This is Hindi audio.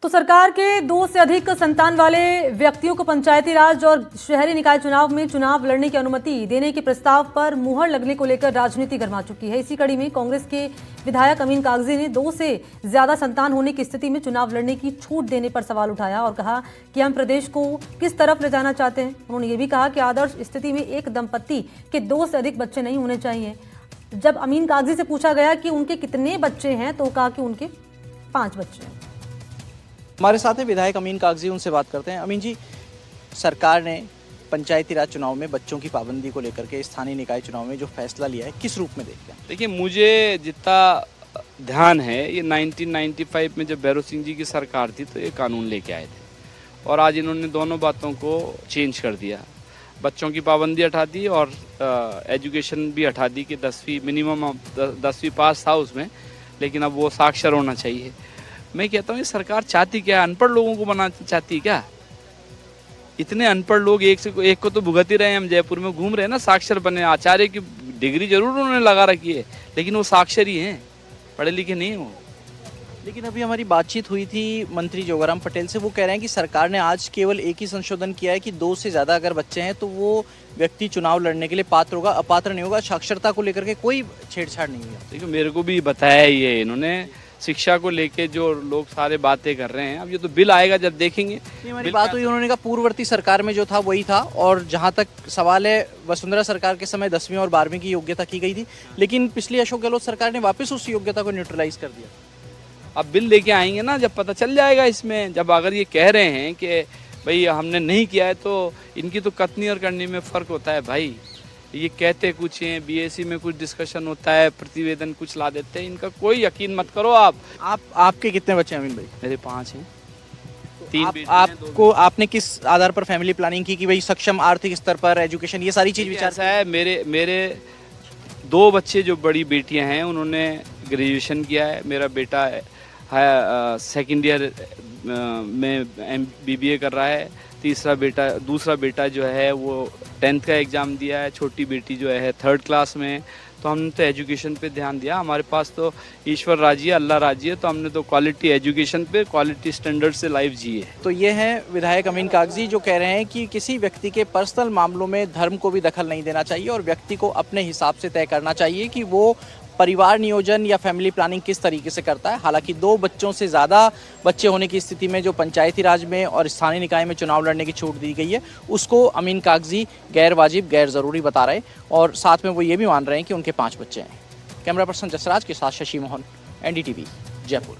तो सरकार के 2 से अधिक संतान वाले व्यक्तियों को पंचायती राज और शहरी निकाय चुनाव में चुनाव लड़ने की अनुमति देने के प्रस्ताव पर मुहर लगने को लेकर राजनीति गर्मा चुकी है। इसी कड़ी में कांग्रेस के विधायक अमीन कागजी ने 2 से ज्यादा संतान होने की स्थिति में चुनाव लड़ने की छूट देने पर सवाल उठाया और कहा कि हम प्रदेश को किस तरफ ले जाना चाहते हैं। उन्होंने ये भी कहा कि आदर्श स्थिति में एक दंपत्ति के 2 से अधिक बच्चे नहीं होने चाहिए। जब अमीन कागजी से पूछा गया कि उनके कितने बच्चे हैं तो कहा कि उनके 5 बच्चे हैं। हमारे साथ हैं विधायक अमीन कागजी, उनसे बात करते हैं। अमीन जी, सरकार ने पंचायती राज चुनाव में बच्चों की पाबंदी को लेकर के स्थानीय निकाय चुनाव में जो फैसला लिया है, किस रूप में देखते हैं? देखिए, मुझे जितना ध्यान है, ये 1995 में जब भैरव सिंह जी की सरकार थी तो ये कानून लेके आए थे और आज इन्होंने दोनों बातों को चेंज कर दिया। बच्चों की पाबंदी हटा दी और एजुकेशन भी हटा दी कि 10वीं मिनिमम 10वीं पास था उसमें, लेकिन अब वो साक्षर होना चाहिए। मैं कहता हूँ ये सरकार चाहती क्या है? अनपढ़ लोगों को बनाना चाहती है क्या? इतने अनपढ़ लोग एक को तो भुगत ही रहे हैं। हम जयपुर में घूम रहे हैं ना, साक्षर बने। आचार्य की डिग्री जरूर उन्होंने लगा रखी है, लेकिन वो साक्षर ही हैं, पढ़े लिखे नहीं हो। लेकिन अभी हमारी बातचीत हुई थी मंत्री जोगाराम पटेल से, वो कह रहे हैं कि सरकार ने आज केवल एक ही संशोधन किया है कि 2 से ज़्यादा अगर बच्चे हैं तो वो व्यक्ति चुनाव लड़ने के लिए पात्र होगा, अपात्र नहीं होगा। साक्षरता को लेकर के कोई छेड़छाड़ नहीं हुई। देखिए, मेरे को भी बताया ये इन्होंने, शिक्षा को लेके जो लोग सारे बातें कर रहे हैं। अब ये तो बिल आएगा जब देखेंगे। हमारी बात हुई, उन्होंने कहा पूर्ववर्ती सरकार में जो था वही था, और जहाँ तक सवाल है वसुंधरा सरकार के समय 10वीं और 12वीं की योग्यता की गई थी, लेकिन पिछली अशोक गहलोत सरकार ने वापस उस योग्यता को न्यूट्रलाइज कर दिया। अब बिल लेके आएंगे ना, जब पता चल जाएगा इसमें। जब अगर ये कह रहे हैं कि भाई हमने नहीं किया है, तो इनकी तो कथनी और करनी में फ़र्क होता है भाई। ये कहते कुछ हैं, बीएससी में कुछ डिस्कशन होता है, प्रतिवेदन कुछ ला देते हैं। इनका कोई यकीन मत करो। आपके कितने बच्चे हैं अमीन भाई? मेरे 5 हैं, तो 3 बेटे हैं, 2 आपको आपने किस आधार पर फैमिली प्लानिंग की कि भाई सक्षम आर्थिक स्तर पर एजुकेशन, ये सारी चीज विचार ऐसा है। मेरे 2 बच्चे जो बड़ी बेटियां हैं उन्होंने ग्रेजुएशन किया है। मेरा बेटा है सेकेंड ईयर में BBA कर रहा है। दूसरा बेटा जो है वो 10th का एग्ज़ाम दिया है। छोटी बेटी जो है 3rd क्लास में। तो हमने तो एजुकेशन पे ध्यान दिया। हमारे पास तो ईश्वर राजी है, अल्लाह राजी है, तो हमने तो क्वालिटी एजुकेशन पे, क्वालिटी स्टैंडर्ड से लाइफ जी है। तो ये हैं विधायक अमीन कागजी, जो कह रहे हैं कि किसी व्यक्ति के पर्सनल मामलों में धर्म को भी दखल नहीं देना चाहिए और व्यक्ति को अपने हिसाब से तय करना चाहिए कि वो परिवार नियोजन या फैमिली प्लानिंग किस तरीके से करता है। हालांकि 2 बच्चों से ज़्यादा बच्चे होने की स्थिति में जो पंचायती राज में और स्थानीय निकाय में चुनाव लड़ने की छूट दी गई है, उसको अमीन कागजी गैर वाजिब, गैर ज़रूरी बता रहे, और साथ में वो ये भी मान रहे हैं कि उनके 5 बच्चे हैं। कैमरा पर्सन जसराज के साथ शशि मोहन, NDTV, जयपुर।